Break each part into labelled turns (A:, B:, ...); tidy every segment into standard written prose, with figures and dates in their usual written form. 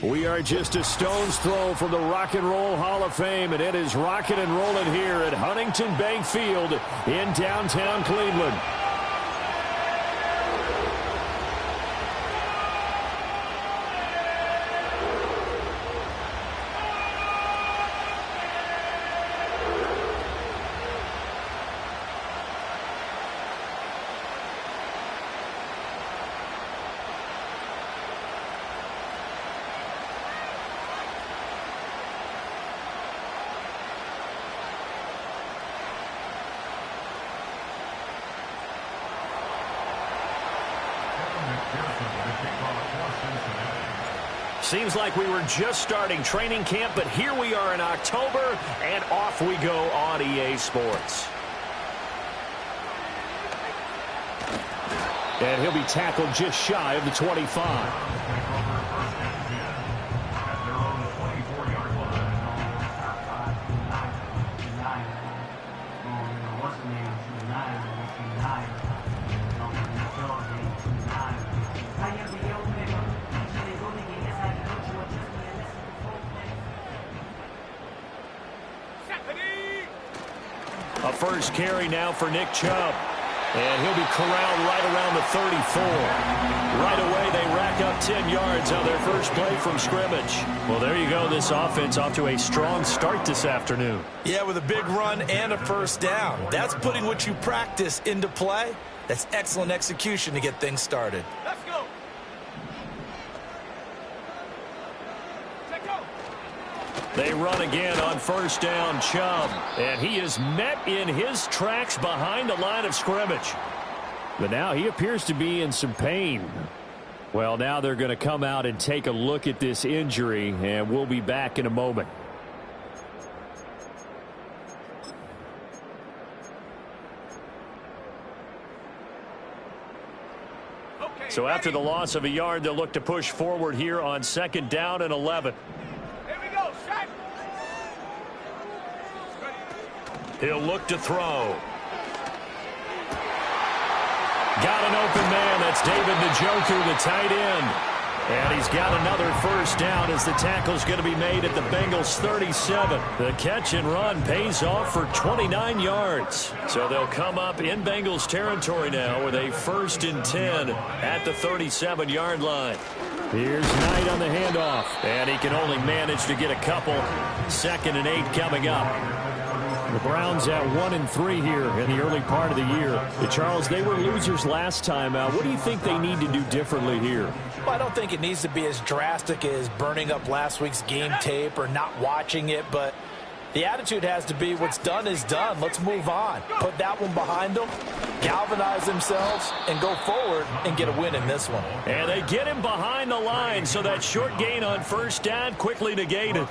A: We are just a stone's throw from the Rock and Roll Hall of Fame, and it is rocking and rolling here at Huntington Bank Field in downtown Cleveland. Seems like we were just starting training camp, but here we are in October, and off we go on EA Sports. And he'll be tackled just shy of the 25. A first carry now for Nick Chubb. And he'll be corralled right around the 34. Right away, they rack up 10 yards on their first play from scrimmage. Well, there you go. This offense off to a strong start this afternoon.
B: Yeah, with a big run and a first down. That's putting what you practice into play. That's excellent execution to get things started. Let's go.
A: They run again on first down, Chubb. And he is met in his tracks behind the line of scrimmage. But now he appears to be in some pain. Well, now they're going to come out and take a look at this injury, and we'll be back in a moment. So after the loss of a yard, they'll look to push forward here on second down and 11. He'll look to throw. Got an open man. That's David Njoku, the tight end. And he's got another first down as the tackle's going to be made at the Bengals 37. The catch and run pays off for 29 yards. So they'll come up in Bengals territory now with a 1st and 10 at the 37-yard line. Here's Knight on the handoff. And he can only manage to get a couple. 2nd and 8 coming up. The Browns at 1-3 here in the early part of the year. Charles, they were losers last time out. What do you think they need to do differently here?
B: Well, I don't think it needs to be as drastic as burning up last week's game tape or not watching it, but the attitude has to be what's done is done. Let's move on. Put that one behind them, galvanize themselves, and go forward and get a win in this one.
A: And they get him behind the line, so that short gain on first down quickly negated.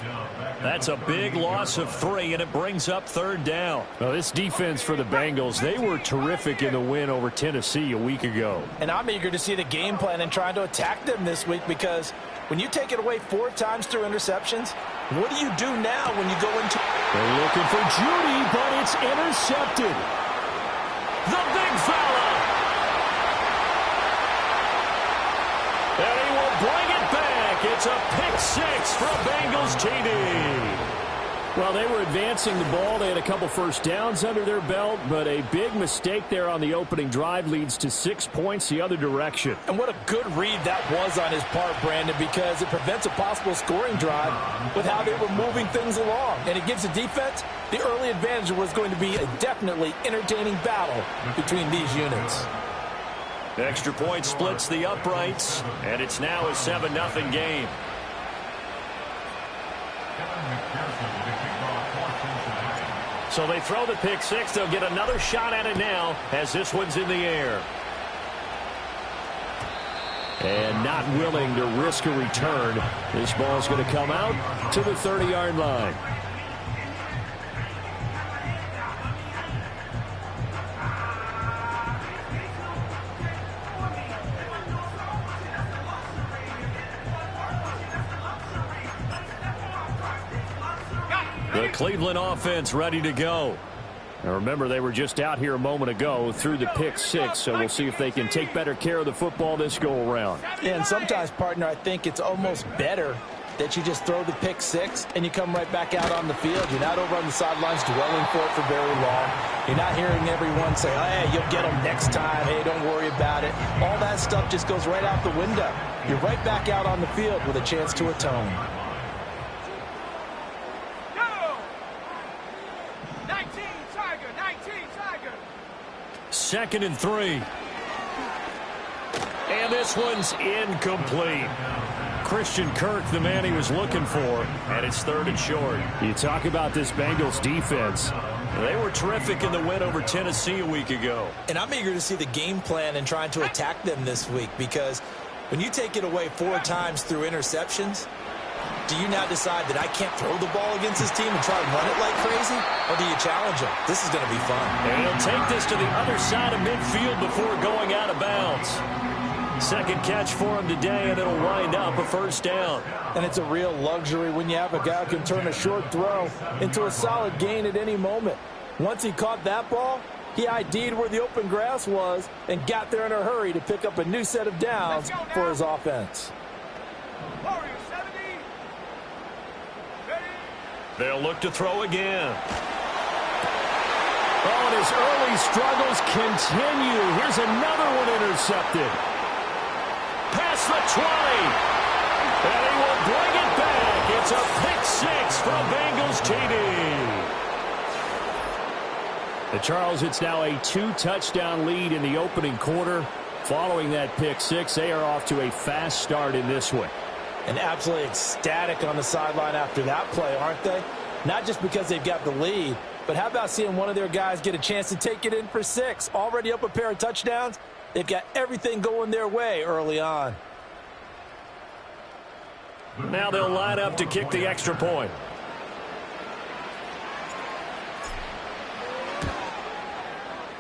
A: That's a big loss of 3, and it brings up 3rd down. Well, this defense for the Bengals, they were terrific in the win over Tennessee a week ago.
B: And I'm eager to see the game plan and trying to attack them this week, because when you take it away 4 times through interceptions, what do you do now when you go into...
A: They're looking for Judy, but it's intercepted. The big fella. And he will bring it back. It's a pick 6 for Bengals TD. Well, they were advancing the ball. They had a couple first downs under their belt, but a big mistake there on the opening drive leads to 6 points the other direction.
B: And what a good read that was on his part, Brandon, because it prevents a possible scoring drive with how they were moving things along. And it gives the defense the early advantage. Was going to be a definitely entertaining battle between these units.
A: Extra point splits the uprights, and it's now a 7-0 game. So they throw the pick 6. They'll get another shot at it now as this one's in the air. And not willing to risk a return. This ball's going to come out to the 30-yard line. The Cleveland offense ready to go. Now remember, they were just out here a moment ago through the pick 6, so we'll see if they can take better care of the football this go-around.
B: And sometimes, partner, I think it's almost better that you just throw the pick six and you come right back out on the field. You're not over on the sidelines dwelling for it for very long. You're not hearing everyone say, oh, hey, you'll get them next time. Hey, don't worry about it. All that stuff just goes right out the window. You're right back out on the field with a chance to atone.
C: 19 Tiger.
A: 2nd and 3. And this one's incomplete. Christian Kirk, the man he was looking for, and it's 3rd and short. You talk about this Bengals defense. They were terrific in the win over Tennessee a week ago.
B: And I'm eager to see the game plan and trying to attack them this week, because when you take it away 4 times through interceptions, do you now decide that I can't throw the ball against this team and try to run it like crazy? Or do you challenge them? This is going to be fun.
A: And he'll take this to the other side of midfield before going out of bounds. Second catch for him today, and it'll wind up a 1st down.
B: And it's a real luxury when you have a guy who can turn a short throw into a solid gain at any moment. Once he caught that ball, he ID'd where the open grass was and got there in a hurry to pick up a new set of downs for his offense.
A: They'll look to throw again. Oh, and his early struggles continue. Here's another one intercepted. Past the 20. And he will bring it back. It's a pick six from Bengals TD. The Charles, it's now a 2-touchdown lead in the opening quarter. Following that pick six, they are off to a fast start in this one.
B: And absolutely ecstatic on the sideline after that play, aren't they? Not just because they've got the lead, but how about seeing one of their guys get a chance to take it in for 6? Already up a pair of touchdowns. They've got everything going their way early on.
A: Now they'll line up to kick the extra point.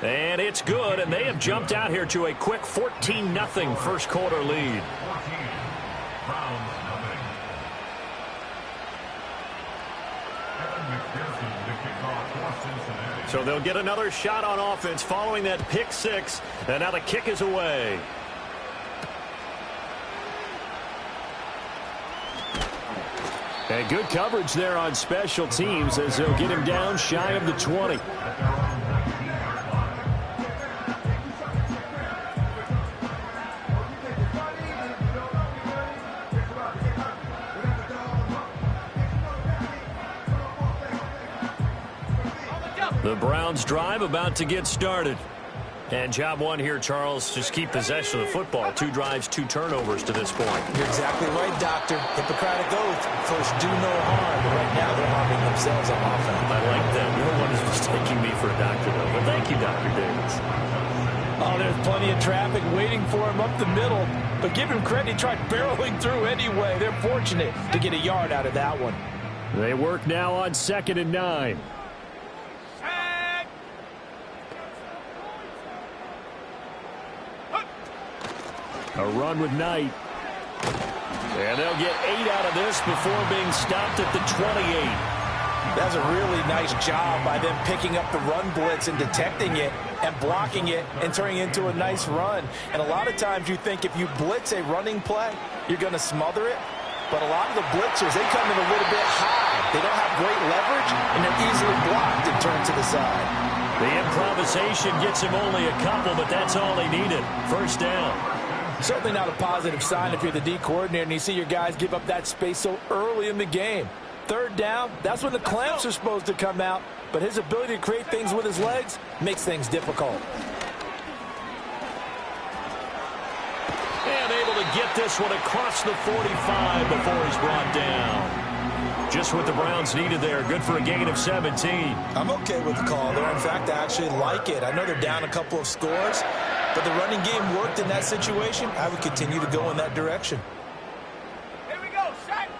A: And it's good, and they have jumped out here to a quick 14-0 first quarter lead. So they'll get another shot on offense following that pick six, and now the kick is away. And good coverage there on special teams as they'll get him down shy of the 20. The Browns drive about to get started. And job one here, Charles, just keep possession of the football. 2 drives, 2 turnovers to this point.
B: You're exactly right, Doctor. Hippocratic oath. First, do no harm. But right now, they're harming themselves on offense.
A: I like that. No one is mistaking me for a doctor, though. But thank you, Dr. Davis.
B: Oh, there's plenty of traffic waiting for him up the middle. But give him credit, he tried barreling through anyway. They're fortunate to get a yard out of that one.
A: They work now on 2nd and 9. A run with Knight. And they'll get 8 out of this before being stopped at the 28.
B: That's a really nice job by them picking up the run blitz and detecting it and blocking it and turning it into a nice run. And a lot of times you think if you blitz a running play, you're going to smother it. But a lot of the blitzers, they come in a little bit high. They don't have great leverage, and they're easily blocked and turned to the side.
A: The improvisation gets him only a couple, but that's all he needed. 1st down.
B: Certainly not a positive sign if you're the D coordinator and you see your guys give up that space so early in the game. 3rd down, that's when the clamps are supposed to come out, but his ability to create things with his legs makes things difficult.
A: And able to get this one across the 45 before he's brought down. Just what the Browns needed there. Good for a gain of 17.
B: I'm okay with the call there. In fact, I actually like it. I know they're down a couple of scores, but the running game worked in that situation. I would continue to go in that direction.
C: Here we go, set.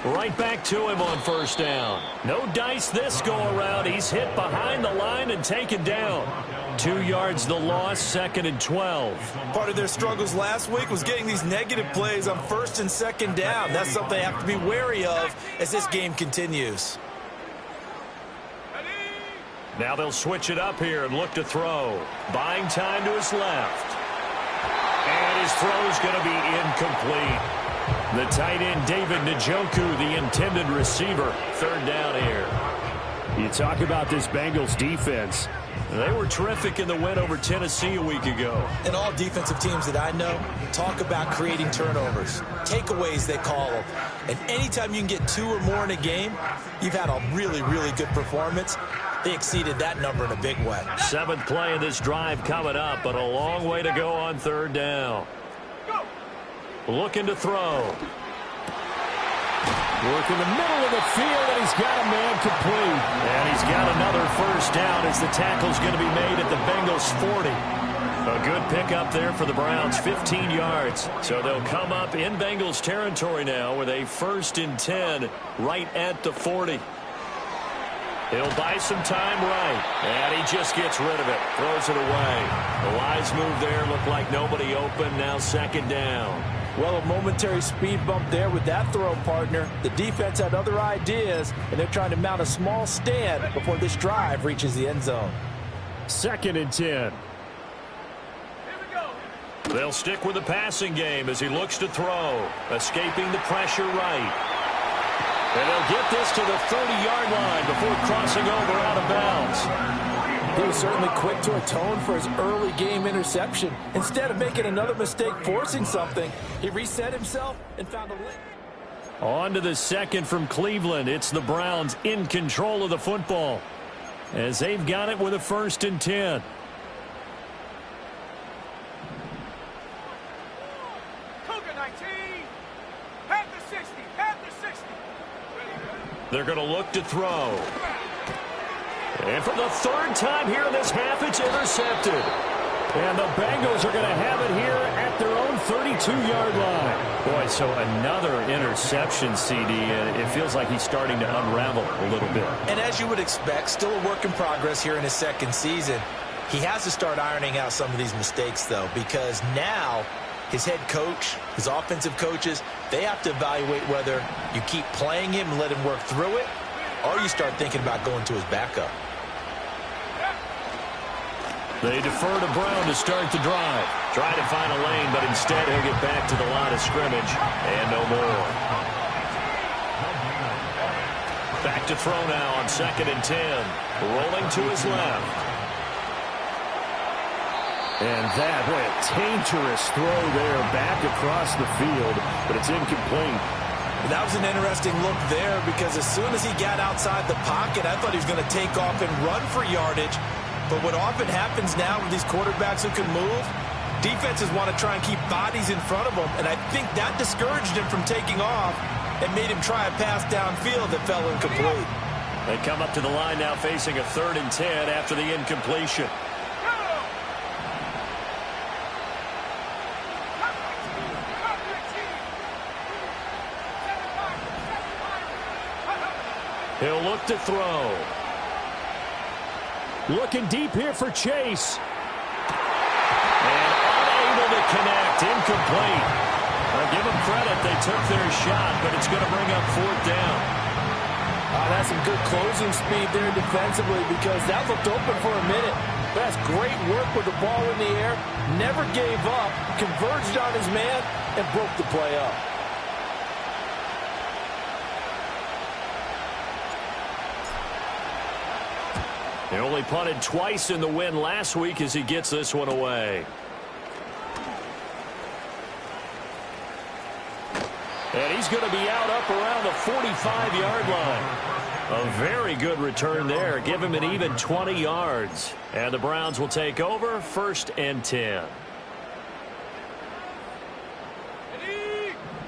A: Right back to him on 1st down. No dice this go around. He's hit behind the line and taken down. 2 yards the loss, 2nd and 12.
B: Part of their struggles last week was getting these negative plays on 1st and 2nd down. That's something they have to be wary of as this game continues.
A: Now they'll switch it up here and look to throw. Buying time to his left. And his throw's going to be incomplete. The tight end, David Njoku, the intended receiver. Third down here. You talk about this Bengals defense. They were terrific in the win over Tennessee a week ago.
B: And all defensive teams that I know talk about creating turnovers. Takeaways, they call them. And anytime you can get 2 or more in a game, you've had a really, really good performance. They exceeded that number in a big way.
A: 7th play of this drive coming up, but a long way to go on third down. Looking to throw. Work in the middle of the field, and he's got a man complete. And he's got another first down as the tackle's going to be made at the Bengals 40. A good pickup there for the Browns, 15 yards. So they'll come up in Bengals territory now with a 1st and 10 right at the 40. He'll buy some time right, and he just gets rid of it, throws it away. The wise move there, looked like nobody open, now 2nd down.
B: Well, a momentary speed bump there with that throw, partner. The defense had other ideas, and they're trying to mount a small stand before this drive reaches the end zone.
A: 2nd and 10.
C: Here we go.
A: They'll stick with the passing game as he looks to throw, escaping the pressure right. And they'll get this to the 30-yard line before crossing over out of bounds.
B: He was certainly quick to atone for his early game interception. Instead of making another mistake forcing something, he reset himself and found a lane.
A: On to the 2nd from Cleveland. It's the Browns in control of the football as they've got it with a 1st and 10.
C: Cougar 19. Half the 60. Half the 60.
A: They're going to look to throw. And for the 3rd time here in this half, it's intercepted. And the Bengals are going to have it here at their own 32-yard line. Boy, so another interception, CD, and it feels like he's starting to unravel a little bit.
B: And as you would expect, still a work in progress here in his 2nd season. He has to start ironing out some of these mistakes, though, because now his head coach, his offensive coaches, they have to evaluate whether you keep playing him and let him work through it, or you start thinking about going to his backup.
A: They defer to Brown to start the drive. Try to find a lane, but instead he'll get back to the line of scrimmage and no more. Back to throw now on 2nd and 10. Rolling to his left. And that, what a dangerous throw there back across the field, but it's incomplete.
B: That was an interesting look there because as soon as he got outside the pocket, I thought he was going to take off and run for yardage. But what often happens now with these quarterbacks who can move, defenses want to try and keep bodies in front of them, and I think that discouraged him from taking off and made him try a pass downfield that fell incomplete.
A: They come up to the line now facing a 3rd and 10 after the incompletion. He'll look to throw. Looking deep here for Chase. And unable to connect. Incomplete. I'll give them credit. They took their shot, but it's going to bring up 4th down.
B: That's some good closing speed there defensively because that looked open for a minute. That's great work with the ball in the air. Never gave up. Converged on his man and broke the play up.
A: He only punted twice in the win last week as he gets this one away. And he's going to be out up around the 45-yard line. A very good return there. Give him an even 20 yards. And the Browns will take over 1st and 10.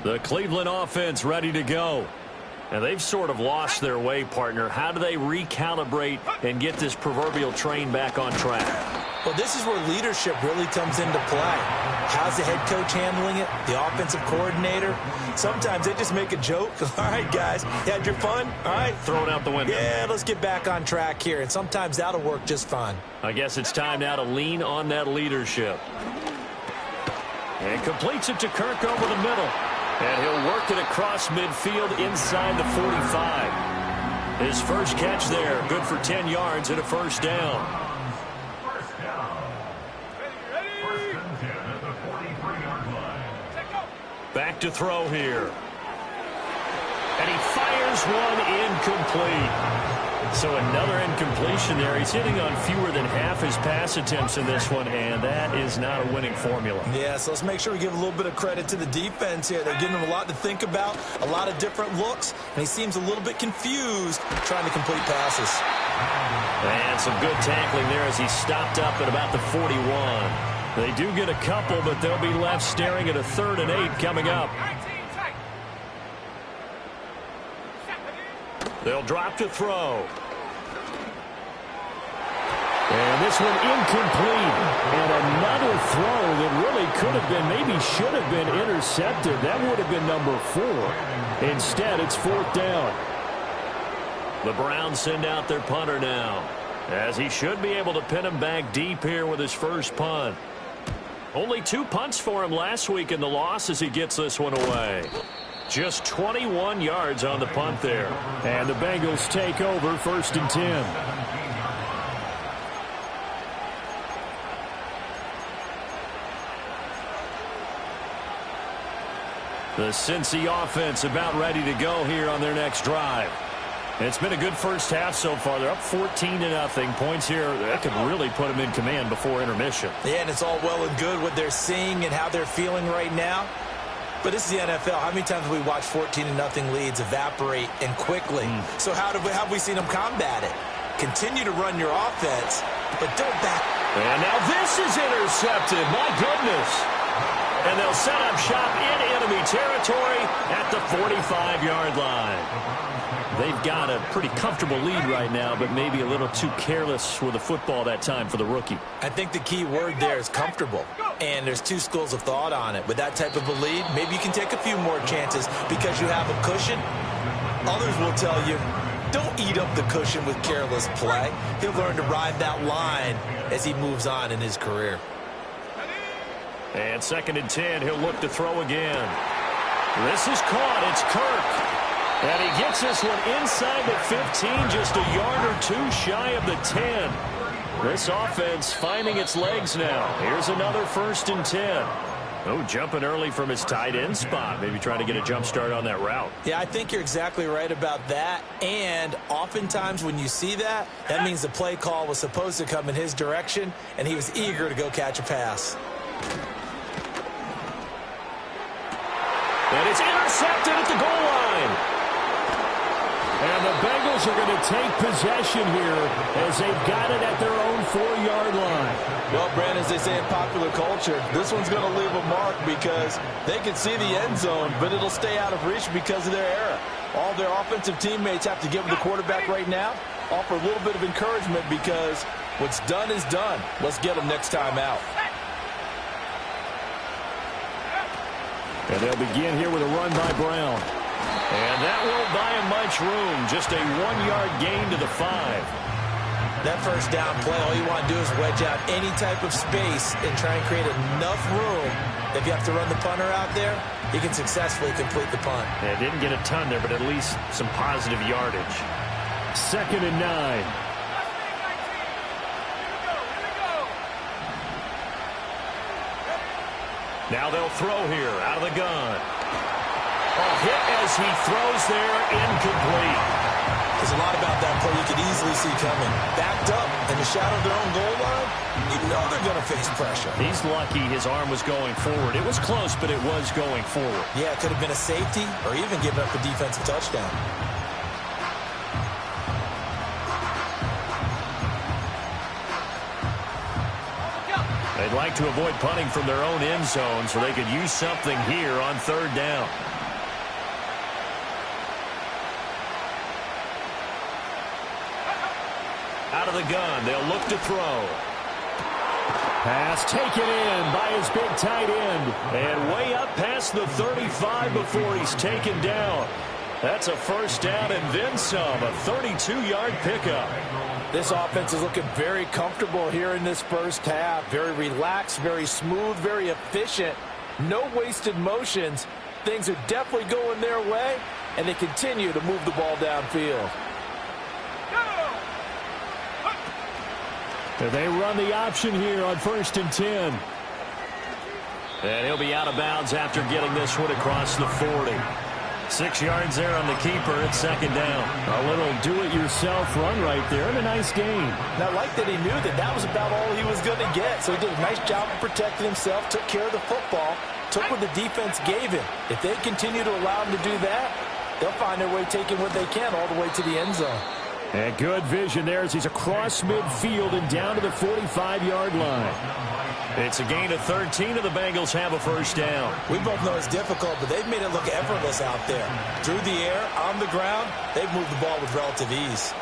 A: The Cleveland offense ready to go. And they've sort of lost their way, partner. How do they recalibrate and get this proverbial train back on track?
B: Well, this is where leadership really comes into play. How's the head coach handling it? The offensive coordinator? Sometimes they just make a joke. All right, guys, you had your fun? All right.
A: Throw it out the window.
B: Yeah, let's get back on track here. And sometimes that'll work just fine.
A: I guess it's time now to lean on that leadership. And completes it to Kirk over the middle. And he'll work it across midfield inside the 45. His first catch there, good for 10 yards and a 1st down. Back to throw here. And he fires one incomplete. So another incompletion there. He's hitting on fewer than half his pass attempts in this one, and that is not a winning formula.
B: Yeah, so let's make sure we give a little bit of credit to the defense here. They're giving him a lot to think about, a lot of different looks, and he seems a little bit confused trying to complete passes.
A: And some good tackling there as he stopped up at about the 41. They do get a couple, but they'll be left staring at a 3rd and 8 coming up. They'll drop to throw. And this one incomplete. And another throw that really could have been, maybe should have been intercepted. That would have been number 4. Instead, it's 4th down. The Browns send out their punter now, as he should be able to pin him back deep here with his first punt. Only 2 punts for him last week in the loss as he gets this one away. Just 21 yards on the punt there. And the Bengals take over 1st and 10. The Cincy offense about ready to go here on their next drive. It's been a good first half so far. They're up 14-0. Points here that could really put them in command before intermission.
B: Yeah, and it's all well and good what they're seeing and how they're feeling right now. But this is the NFL. How many times have we watched 14-0 leads evaporate and quickly? So how have we seen them combat it? Continue to run your offense, but don't back.
A: And now this is intercepted. My goodness. And they'll set up shop in enemy territory at the 45-yard line. They've got a pretty comfortable lead right now, but maybe a little too careless with the football that time for the rookie.
B: I think the key word there is comfortable. And there's 2 schools of thought on it. With that type of a lead, maybe you can take a few more chances because you have a cushion. Others will tell you, don't eat up the cushion with careless play. He'll learn to ride that line as he moves on in his career.
A: And 2nd and 10, he'll look to throw again. This is caught. It's Kirk. And he gets this one inside the 15, just a yard or 2 shy of the 10. This offense finding its legs now. Here's another 1st and 10. Oh, jumping early from his tight end spot. Maybe trying to get a jump start on that route.
B: Yeah, I think you're exactly right about that. And oftentimes when you see that, that means the play call was supposed to come in his direction, and he was eager to go catch a pass.
A: And it's intercepted at the goal line. And the Bengals are going to take possession here as they've got it at their own 4-yard line.
D: Well, Brandon, as they say in popular culture, this one's going to leave a mark because they can see the end zone, but it'll stay out of reach because of their error. All their offensive teammates have to give the quarterback right now, offer a little bit of encouragement because what's done is done. Let's get them next time out.
A: And they'll begin here with a run by Brown. And that won't buy him much room. Just a 1-yard gain to the 5.
B: That first down play, all you want to do is wedge out any type of space and try and create enough room. If you have to run the punter out there, he can successfully complete the punt.
A: Yeah, didn't get a ton there, but at least some positive yardage. 2nd and 9. Now they'll throw here out of the gun. A hit as he throws there, incomplete.
B: There's a lot about that play you could easily see coming. Backed up in the shadow of their own goal line, you know they're going to face pressure.
A: He's lucky his arm was going forward. It was close, but it was going forward.
B: Yeah, it could have been a safety or even given up a defensive touchdown.
A: They'd like to avoid punting from their own end zone so they could use something here on 3rd down. Out of the gun, they'll look to throw. Pass taken in by his big tight end. And way up past the 35 before he's taken down. That's a 1st down and then some, a 32-yard pickup.
B: This offense is looking very comfortable here in this first half. Very relaxed, very smooth, very efficient. No wasted motions. Things are definitely going their way, and they continue to move the ball downfield.
A: They run the option here on 1st and 10. And he'll be out of bounds after getting this one across the 40. 6 yards there on the keeper. It's second down.
E: A little do-it-yourself run right there and a nice gain.
B: And I like that he knew that that was about all he was going to get. So he did a nice job of protecting himself, took care of the football, took what the defense gave him. If they continue to allow him to do that, they'll find their way taking what they can all the way to the end zone.
E: And good vision there as he's across midfield and down to the 45-yard line.
A: It's a gain of 13, and the Bengals have a first down.
B: We both know it's difficult, but they've made it look effortless out there. Through the air, on the ground, they've moved the ball with relative ease.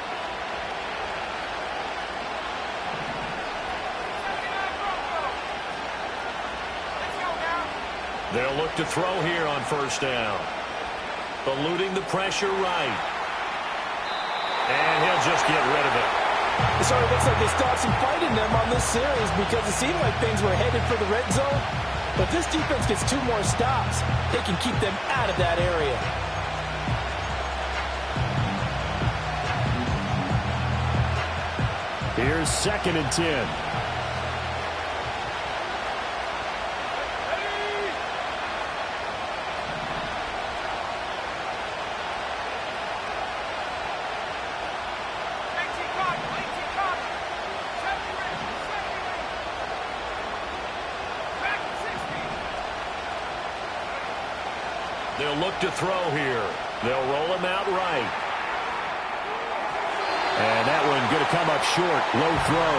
A: They'll look to throw here on first down. Eluding the pressure right. And he'll just get rid of it.
B: It sort of looks like they stopped some fight in them on this series because it seemed like things were headed for the red zone. But this defense gets 2 more stops. They can keep them out of that area.
E: Here's 2nd and 10.
A: They'll look to throw here. They'll roll him out right.
E: And that one going to come up short. Low throw.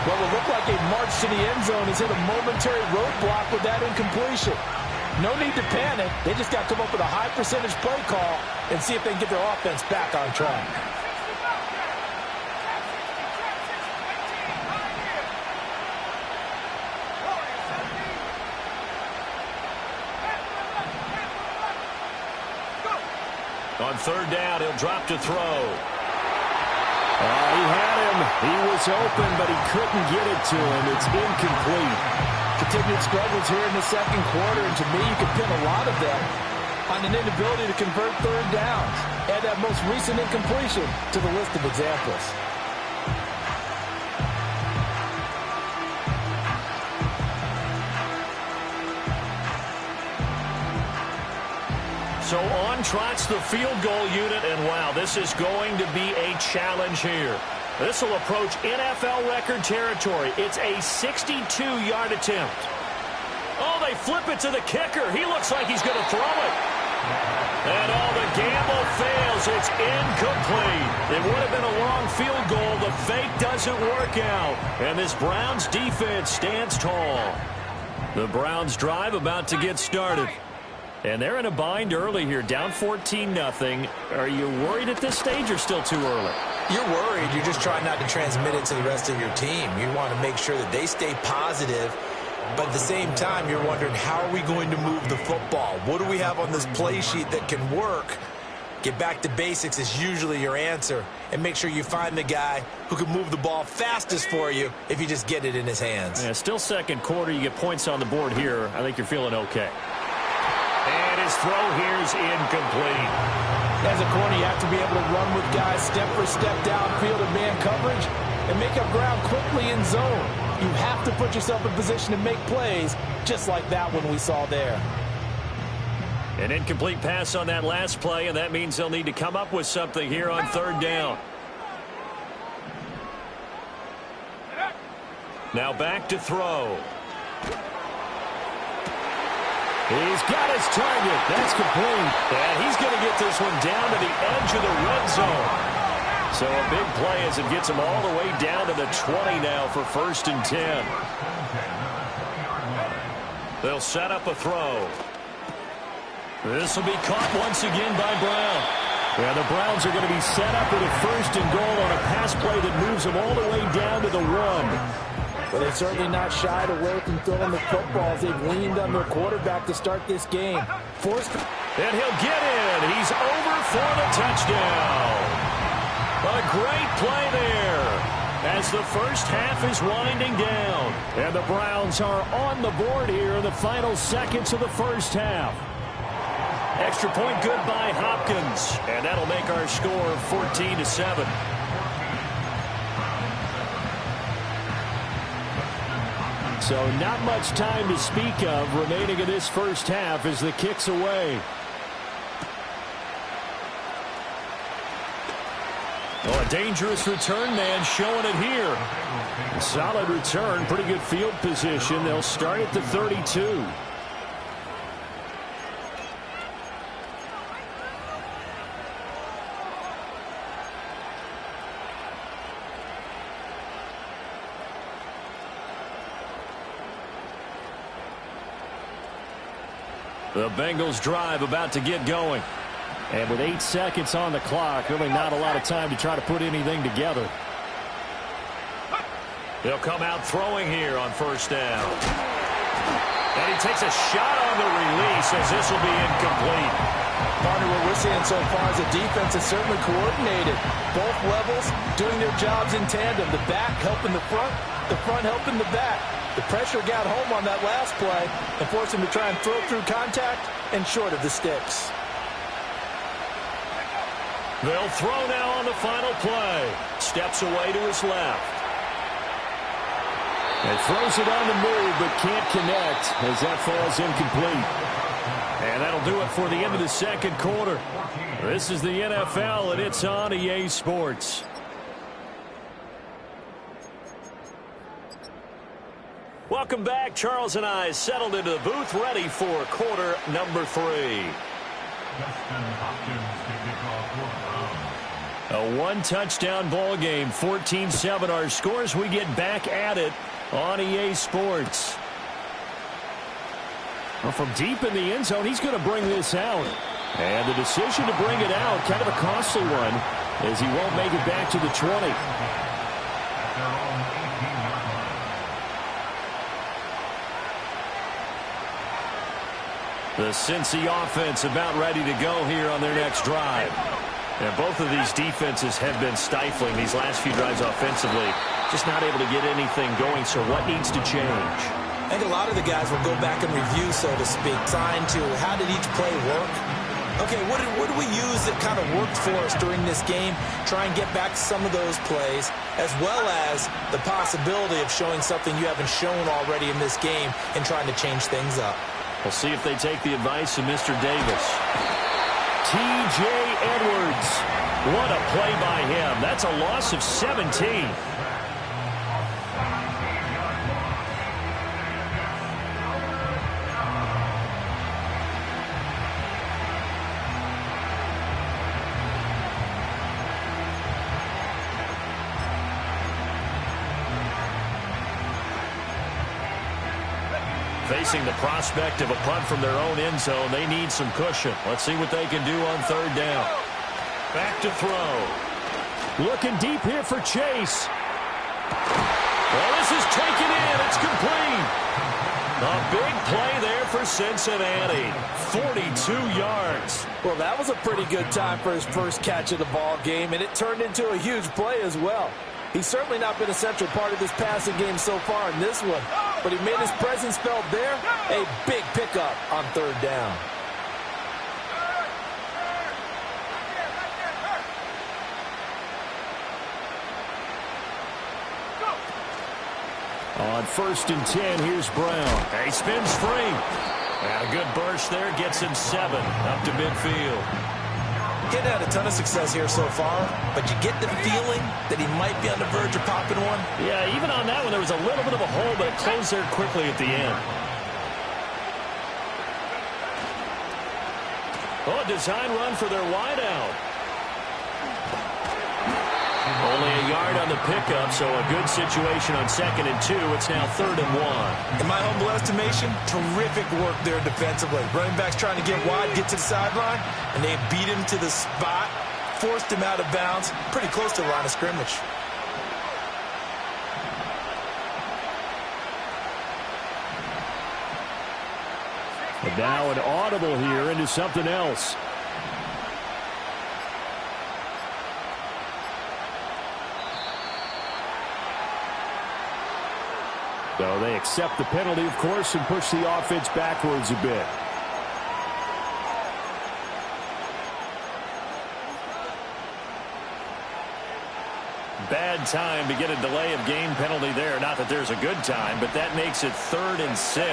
B: Well, it looked like a march to the end zone has hit a momentary roadblock with that incompletion. No need to panic. They just got to come up with a high percentage play call and see if they can get their offense back on track.
A: On third down, he'll drop to throw.
E: He had him. He was open, but he couldn't get it to him. It's incomplete.
B: Continued struggles here in the second quarter, and to me, you can pin a lot of that on an inability to convert third downs. Add that most recent incompletion to the list of examples.
A: So on trots the field goal unit, and wow, this is going to be a challenge here. This will approach NFL record territory. It's a 62-yard attempt. Oh, they flip it to the kicker. He looks like he's going to throw it. And the gamble fails. It's incomplete. It would have been a long field goal. The fake doesn't work out. And this Browns defense stands tall. The Browns drive about to get started. And they're in a bind early here, down 14-0. Are you worried at this stage or still too early?
B: You're worried. You're just trying not to transmit it to the rest of your team. You want to make sure that they stay positive. But at the same time, you're wondering, how are we going to move the football? What do we have on this play sheet that can work? Get back to basics is usually your answer. And make sure you find the guy who can move the ball fastest for you if you just get it in his hands.
A: Yeah, still second quarter. You get points on the board here. I think you're feeling okay. And his throw here is incomplete.
B: As a corner, you have to be able to run with guys step for step downfield in man coverage and make up ground quickly in zone. You have to put yourself in position to make plays just like that one we saw there.
A: An incomplete pass on that last play, and that means they'll need to come up with something here on third down. Now back to throw.
E: He's got his target. That's complete.
A: And he's going to get this one down to the edge of the red zone. So a big play as it gets him all the way down to the 20 now for 1st and 10. They'll set up a throw. This will be caught once again by Brown.
E: Yeah, the Browns are going to be set up with a 1st and goal on a pass play that moves them all the way down to the 1.
B: But they've certainly not shied away from throwing the football as they've leaned on their quarterback to start this game.
A: And he'll get in. He's over for the touchdown. A great play there as the first half is winding down.
E: And the Browns are on the board here in the final seconds of the first half.
A: Extra point good by Hopkins. And that'll make our score 14-7.
E: So not much time to speak of remaining in this first half as the kick's away.
A: Oh, a dangerous return man showing it here.
E: Solid return, pretty good field position. They'll start at the 32.
A: The Bengals drive about to get going.
E: And with 8 seconds on the clock, really not a lot of time to try to put anything together.
A: They'll come out throwing here on first down. And he takes a shot on the release as this will be incomplete.
D: Partner, what we're seeing so far is the defense is certainly coordinated. Both levels doing their jobs in tandem. The back helping the front helping the back. The pressure got home on that last play and forced him to try and throw through contact and short of the sticks.
A: They'll throw now on the final play. Steps away to his left.
E: And throws it on the move, but can't connect as that falls incomplete.
A: And that'll do it for the end of the second quarter. This is the NFL, and it's on EA Sports. Welcome back. Charles and I settled into the booth, ready for quarter number 3. A one-touchdown ball game, 14-7 our scores. We get back at it on EA Sports.
E: Well, from deep in the end zone, he's going to bring this out. And the decision to bring it out, kind of a costly one, as he won't make it back to the 20.
A: The Cincy offense about ready to go here on their next drive. And both of these defenses have been stifling these last few drives offensively. Just not able to get anything going, so what needs to change?
B: I think a lot of the guys will go back and review, so to speak, trying to how did each play work? Okay, what did we use that kind of worked for us during this game? Try and get back some of those plays, as well as the possibility of showing something you haven't shown already in this game and trying to change things up.
A: We'll see if they take the advice of Mr. Davis.
E: T.J. Edwards. What a play by him. That's a loss of 17.
A: Facing the prospect of a punt from their own end zone, they need some cushion. Let's see what they can do on third down. Back to throw.
E: Looking deep here for Chase.
A: Well, this is taken in. It's complete. A big play there for Cincinnati. 42 yards.
D: Well, that was a pretty good time for his first catch of the ball game, and it turned into a huge play as well. He's certainly not been a central part of this passing game so far in this one, but he made his presence felt there. A big pickup on third down.
E: On 1st and 10, here's Brown.
A: He spins free. And a good burst there gets him 7 up to midfield.
B: Getting had a ton of success here so far, but you get the feeling that he might be on the verge of popping one.
A: Yeah, even on that one, there was a little bit of a hole, but it closed there quickly at the end. Oh, a design run for their wideout. Only a yard on the pickup, so a good situation on 2nd and 2. It's now 3rd and 1.
B: In my humble estimation, terrific work there defensively. Running backs trying to get wide, get to the sideline, and they beat him to the spot, forced him out of bounds, pretty close to the line of scrimmage.
E: And now an audible here into something else. So they accept the penalty, of course, and push the offense backwards a bit.
A: Bad bad time to get a delay of game penalty there. Not that there's a good time, but that makes it 3rd and 6.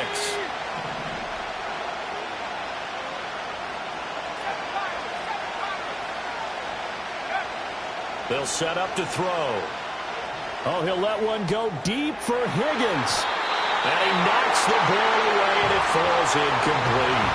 A: They'll set up to throw.
E: Oh, he'll let one go deep for Higgins.
A: And he knocks the ball away, and it falls incomplete.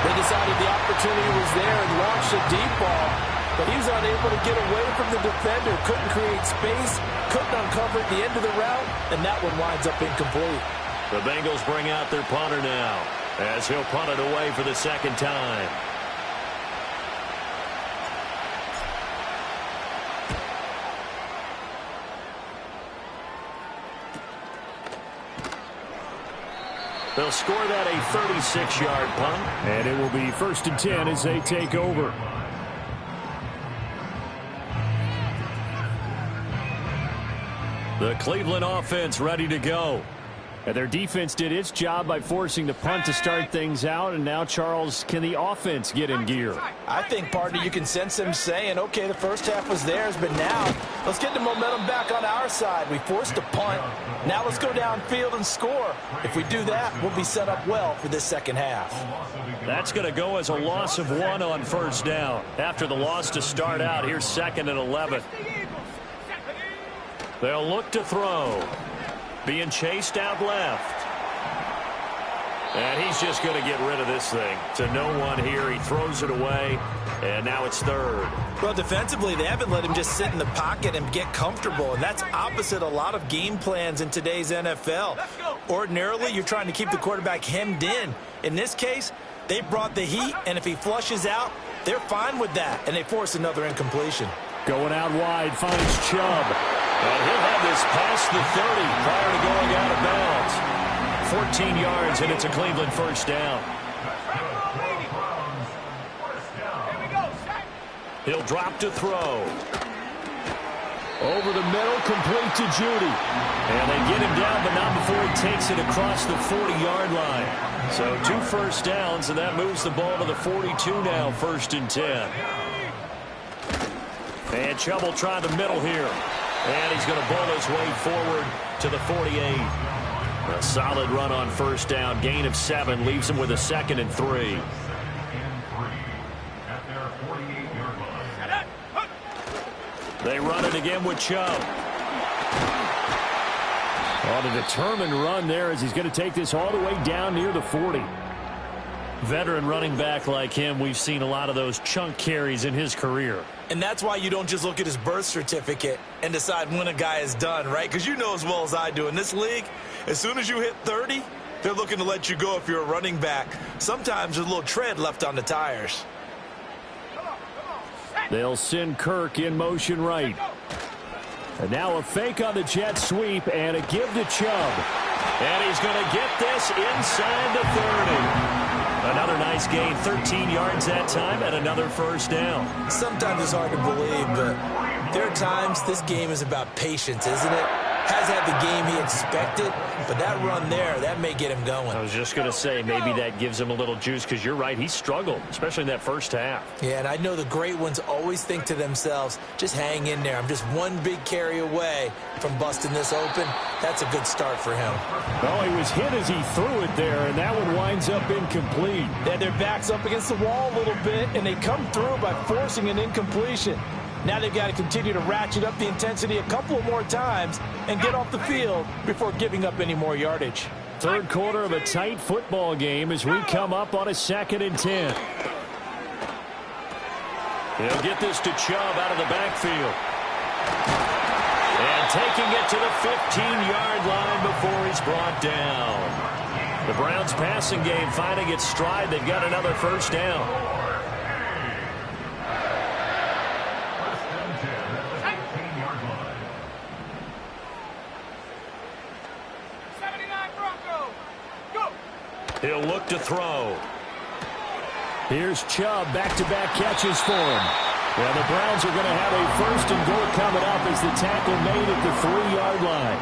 B: They decided the opportunity was there and launched a deep ball, but he was unable to get away from the defender. Couldn't create space, couldn't uncover at the end of the route, and that one winds up incomplete.
A: The Bengals bring out their punter now, as he'll punt it away for the second time. They'll score that a 36-yard punt.
E: And it will be 1st and 10 as they take over.
A: The Cleveland offense ready to go.
E: And their defense did its job by forcing the punt to start things out. And now, Charles, can the offense get in gear?
B: I think, partner, you can sense them saying, okay, the first half was theirs, but now let's get the momentum back on our side. We forced a punt. Now let's go downfield and score. If we do that, we'll be set up well for this second half.
A: That's going to go as a loss of 1 on first down. After the loss to start out, here's 2nd and 11. They'll look to throw. Being chased out left. And he's just going to get rid of this thing. To no one here. He throws it away. And now it's 3rd.
B: Well, defensively, they haven't let him just sit in the pocket and get comfortable. And that's opposite a lot of game plans in today's NFL. Ordinarily, you're trying to keep the quarterback hemmed in. In this case, they brought the heat. And if he flushes out, they're fine with that. And they force another incompletion.
E: Going out wide, finds Chubb.
A: And he'll have this past the 30 prior to going out of bounds. 14 yards, and it's a Cleveland first down. He'll drop to throw.
E: Over the middle, complete to Judy.
A: And they get him down, but not before he takes it across the 40-yard line. So 2 first downs, and that moves the ball to the 42 now, 1st and 10. And Chubb will try the middle here. And he's going to bowl his way forward to the 48. A solid run on first down. Gain of 7 leaves him with a 2nd and 3. They run it again with Chubb.
E: On a determined run there as he's going to take this all the way down near the 40.
A: Veteran running back like him, we've seen a lot of those chunk carries in his career.
B: And that's why you don't just look at his birth certificate and decide when a guy is done, right? Because you know as well as I do, in this league, as soon as you hit 30, they're looking to let you go if you're a running back. Sometimes there's a little tread left on the tires.
E: They'll send Kirk in motion right. And now a fake on the jet sweep and a give to Chubb.
A: And he's going to get this inside the 30. Another nice gain, 13 yards that time, and another first down.
B: Sometimes it's hard to believe, but there are times this game is about patience, isn't it? Has had the game he expected, but that run there, that may get him going.
A: I was just going to say, maybe that gives him a little juice, because you're right, he struggled, especially in that first half.
B: Yeah, and I know the great ones always think to themselves, just hang in there. I'm just one big carry away from busting this open. That's a good start for him.
E: Oh, he was hit as he threw it there, and that one winds up incomplete.
B: They had their backs up against the wall a little bit, and they come through by forcing an incompletion. Now they've got to continue to ratchet up the intensity a couple of more times and get off the field before giving up any more yardage.
E: Third quarter of a tight football game as we come up on a 2nd and 10.
A: He'll get this to Chubb out of the backfield. And taking it to the 15-yard line before he's brought down. The Browns passing game finding its stride. They've got another first down. He'll look to throw.
E: Here's Chubb, back-to-back catches for him. Well, the Browns are going to have a first and goal coming up as the tackle made at the 3-yard line.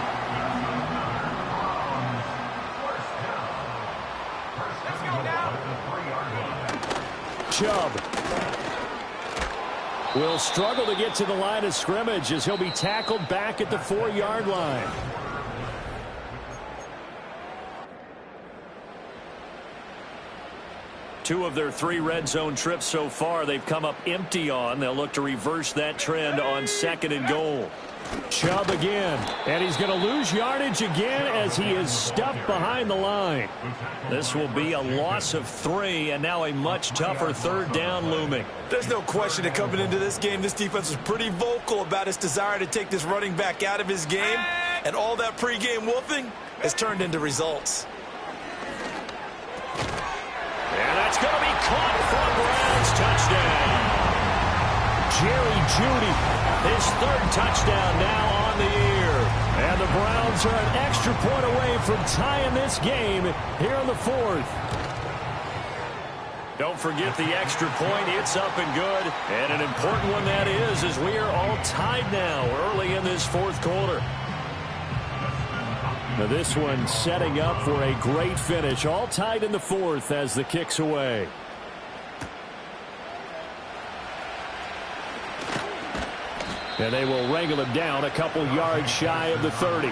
E: Chubb.
A: will struggle to get to the line of scrimmage as he'll be tackled back at the 4-yard line. Two of their 3 red zone trips so far they've come up empty on. They'll look to reverse that trend on 2nd and goal. Chubb again, and he's going to lose yardage again as he is stuffed behind the line. This will be a loss of 3, and now a much tougher 3rd down looming.
D: There's no question that coming into this game, this defense was pretty vocal about its desire to take this running back out of his game, and all that pregame wolfing has turned into results.
A: And that's going to be caught for Browns touchdown. Jerry Jeudy, his 3rd touchdown now on the year. And the Browns are an extra point away from tying this game here in the 4th. Don't forget the extra point. It's up and good. And an important one that is, as we are all tied now early in this 4th quarter. Now this one setting up for a great finish. All tied in the 4th as the kick's away. And they will wrangle him down a couple yards shy of the 30.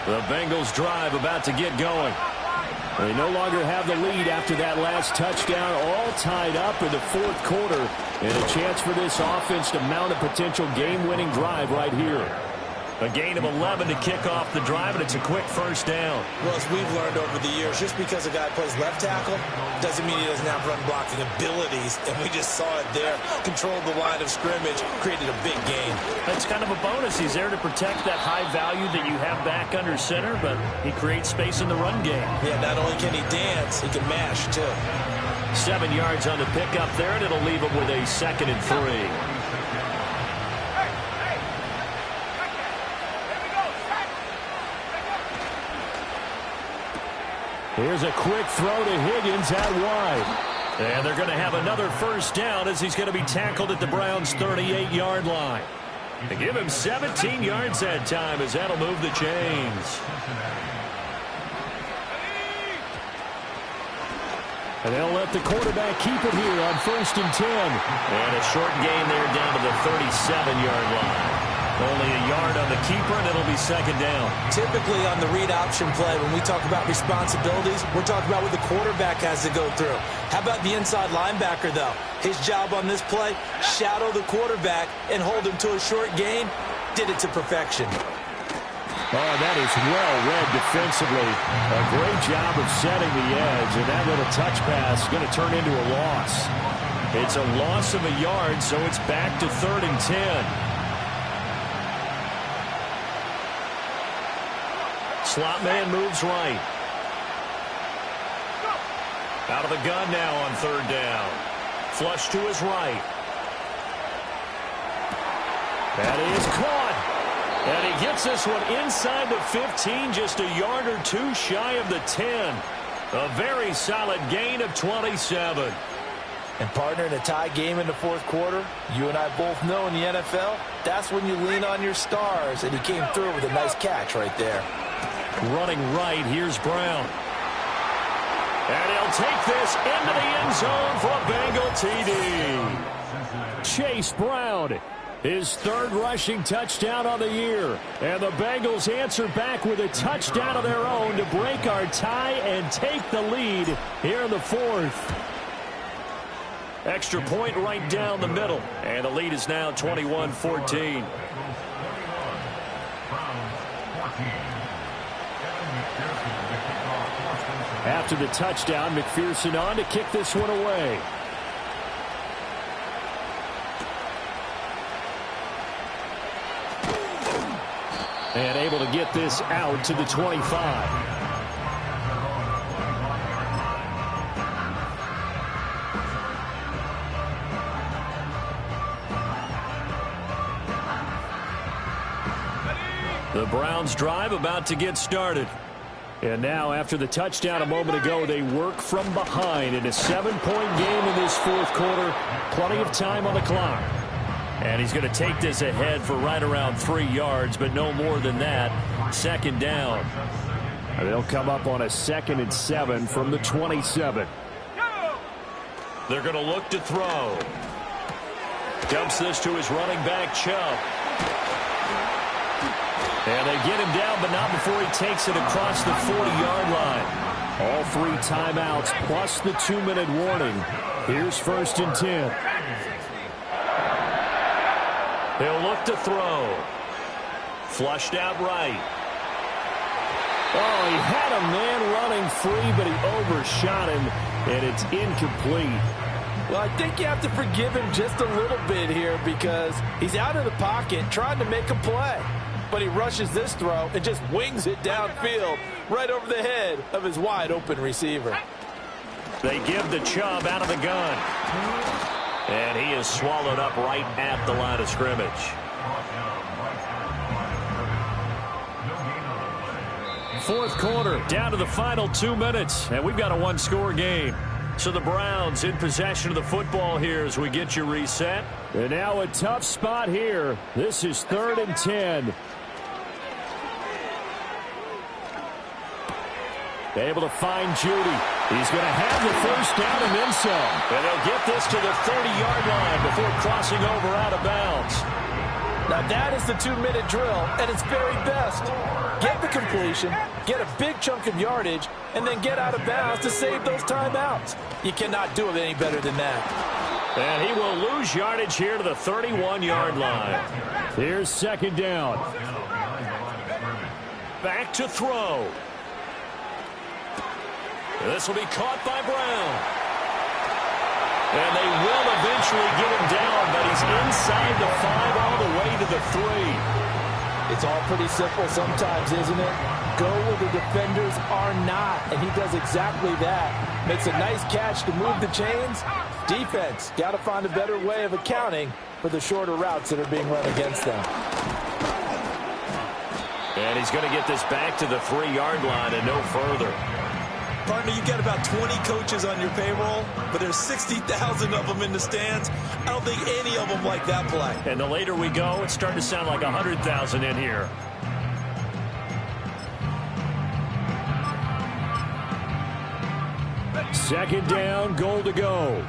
A: The Bengals drive about to get going. They no longer have the lead after that last touchdown. All tied up in the 4th quarter. And a chance for this offense to mount a potential game-winning drive right here. A gain of 11 to kick off the drive, and it's a quick 1st down.
B: Well, as we've learned over the years, just because a guy plays left tackle doesn't mean he doesn't have run-blocking abilities, and we just saw it there. Controlled the line of scrimmage, created a big gain.
A: That's kind of a bonus. He's there to protect that high value that you have back under center, but he creates space in the run game.
B: Yeah, not only can he dance, he can mash, too.
A: 7 yards on the pickup there, and it'll leave him with a 2nd and 3. Here's a quick throw to Higgins out wide. And they're going to have another 1st down as he's going to be tackled at the Browns' 38-yard line. They give him 17 yards that time as that'll move the chains. And they'll let the quarterback keep it here on 1st and 10. And a short gain there down to the 37-yard line. Only a yard on the keeper, and it'll be 2nd down.
B: Typically on the read option play, when we talk about responsibilities, we're talking about what the quarterback has to go through. How about the inside linebacker, though? His job on this play, shadow the quarterback and hold him to a short gain. Did it to perfection.
A: Oh, that is well read defensively. A great job of setting the edge, and that little touch pass is going to turn into a loss. It's a loss of a yard, so it's back to 3rd and 10. Slot man moves right. Out of the gun now on 3rd down. Flush to his right. That is caught. And he gets this one inside the 15, just a yard or 2 shy of the 10. A very solid gain of 27.
B: And partner, in a tie game in the 4th quarter, you and I both know in the NFL, that's when you lean on your stars. And he came through with a nice catch right there.
A: Running right, here's Brown. And he'll take this into the end zone for a Bengal TD. Chase Brown, his 3rd rushing touchdown on the year. And the Bengals answer back with a touchdown of their own to break our tie and take the lead here in the 4th. Extra point right down the middle. And the lead is now 21-14. After the touchdown, McPherson on to kick this one away. And able to get this out to the 25. The Browns drive about to get started. And now, after the touchdown a moment ago, they work from behind in a 7-point game in this 4th quarter. Plenty of time on the clock. And he's going to take this ahead for right around 3 yards, but no more than that. 2nd down.
E: They'll come up on a 2nd and 7 from the 27.
A: They're going to look to throw. Dumps this to his running back, Chubb. And they get him down, but not before he takes it across the 40-yard line. All 3 timeouts plus the 2-minute warning. Here's 1st and 10. He'll look to throw. Flushed out right.
E: Oh, he had a man running free, but he overshot him, and it's incomplete.
B: Well, I think you have to forgive him just a little bit here because he's out of the pocket trying to make a play. But he rushes this throw and just wings it downfield right over the head of his wide-open receiver.
A: They give the Chubb out of the gun. And he is swallowed up right at the line of scrimmage. 4th quarter, down to the final 2 minutes, and we've got a 1-score game. So the Browns in possession of the football here as we get you reset.
E: And now a tough spot here. This is 3rd and 10. Able to find Judy. He's going to have the 1st down and then some.
A: And they'll get this to the 30-yard line before crossing over out of bounds.
B: Now that is the 2-minute drill at its very best. Get the completion, get a big chunk of yardage, and then get out of bounds to save those timeouts. You cannot do it any better than that.
A: And he will lose yardage here to the 31-yard line.
E: Here's 2nd down.
A: Back to throw. This will be caught by Brown. And they will eventually get him down, but he's inside the 5 all the way to the 3.
B: It's all pretty simple sometimes, isn't it? Go where the defenders are not, and he does exactly that. Makes a nice catch to move the chains. Defense, got to find a better way of accounting for the shorter routes that are being run against them.
A: And he's going to get this back to the 3-yard line and no further.
D: Partner, you've got about 20 coaches on your payroll, but there's 60,000 of them in the stands. I don't think any of them like that play.
A: And the later we go, it's starting to sound like 100,000 in here.
E: Second down, goal to go.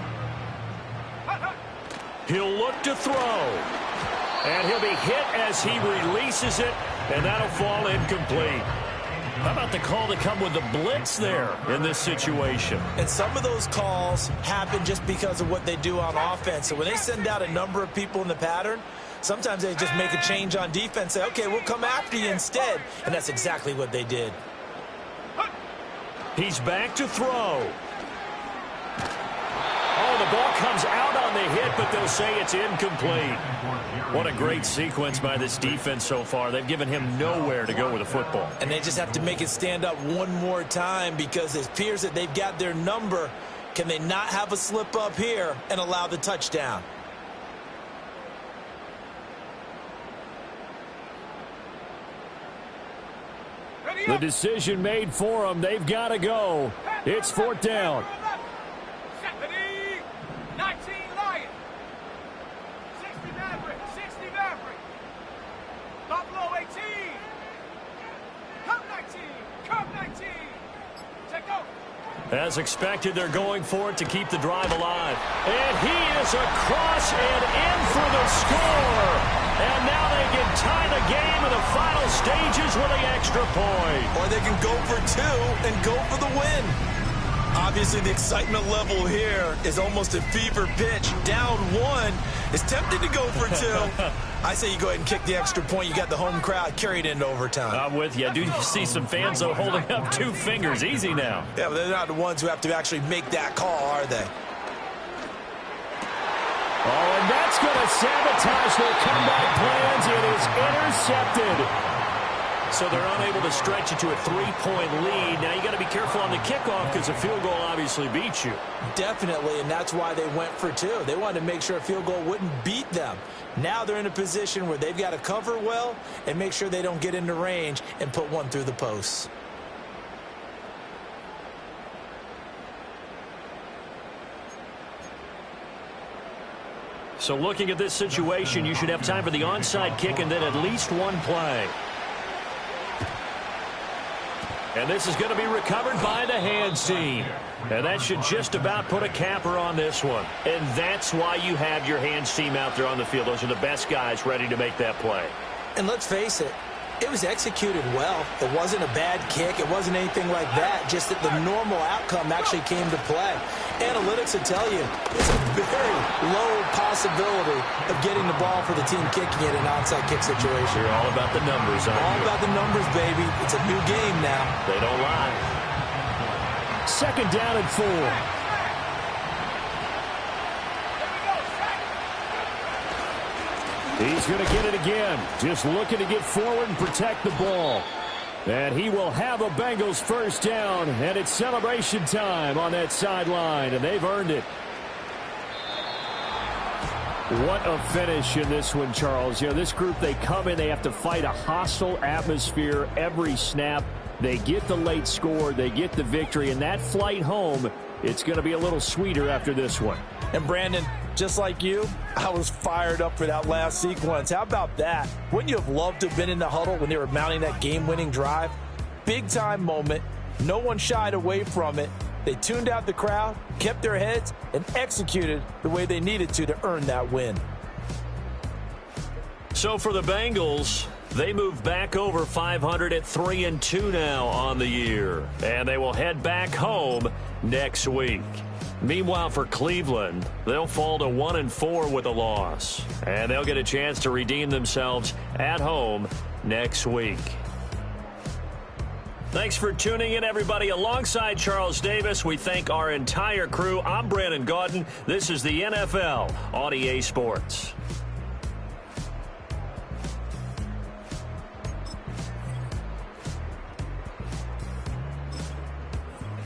A: He'll look to throw. And he'll be hit as he releases it, and that'll fall incomplete. How about the call to come with the blitz there in this situation?
B: And some of those calls happen just because of what they do on offense. So when they send out a number of people in the pattern, sometimes they just make a change on defense, say, okay, we'll come after you instead. And that's exactly what they did.
A: He's back to throw. Oh, the ball comes out on the hit, but they'll say it's incomplete. What a great sequence by this defense so far. They've given him nowhere to go with the football.
B: And they just have to make it stand up one more time because it appears that they've got their number. Can they not have a slip up here and allow the touchdown?
E: The decision made for them. They've got to go. It's 4th down.
C: 19 Lions. 60 Maverick. 60 Maverick. Buffalo 18. Cup 19. Cup 19. Take over.
A: As expected, they're going for it to keep the drive alive. And he is across and in for the score. And now they can tie the game in the final stages with the extra point.
D: Or they can go for 2 and go for the win. Obviously, the excitement level here is almost a fever pitch. Down 1 is tempted to go for 2. I say you go ahead and kick the extra point. You got the home crowd carried into overtime.
A: I'm with you. I do see some fans, though, holding up 2 fingers. Easy now.
D: Yeah, but they're not the ones who have to actually make that call, are they?
E: Oh, and that's going to sabotage their comeback plans. It is intercepted.
A: So they're unable to stretch it to a 3-point lead. Now you got to be careful on the kickoff because a field goal obviously beats you.
B: Definitely, and that's why they went for 2. They wanted to make sure a field goal wouldn't beat them. Now they're in a position where they've got to cover well and make sure they don't get into range and put one through the posts.
A: So looking at this situation, you should have time for the onside kick and then at least one play. And this is going to be recovered by the hands team. And that should just about put a capper on this one. And that's why you have your hands team out there on the field. Those are the best guys ready to make that play.
B: And let's face it, it was executed well. It wasn't a bad kick. It wasn't anything like that. Just that the normal outcome actually came to play. Analytics will tell you it's a very low possibility of getting the ball for the team kicking it in an onside kick situation.
A: You're all about the numbers, aren't you?
B: All about the numbers, baby. It's a new game now.
A: They don't lie.
E: Second down and 4. He's going to get it again. Just looking to get forward and protect the ball. And he will have a Bengals first down. And it's celebration time on that sideline. And they've earned it. What a finish in this one, Charles. You know, this group, they come in, they have to fight a hostile atmosphere every snap. They get the late score, they get the victory, and that flight home, it's going to be a little sweeter after this one.
B: And Brandon, just like you, I was fired up for that last sequence. How about that? Wouldn't you have loved to have been in the huddle when they were mounting that game-winning drive? Big-time moment. No one shied away from it. They tuned out the crowd, kept their heads, and executed the way they needed to earn that win.
A: So for the Bengals, they move back over 500 at 3-2 now on the year. And they will head back home next week. Meanwhile, for Cleveland, they'll fall to 1-4 with a loss. And they'll get a chance to redeem themselves at home next week. Thanks for tuning in, everybody. Alongside Charles Davis, we thank our entire crew. I'm Brandon Gaudin. This is the NFL on EA Sports.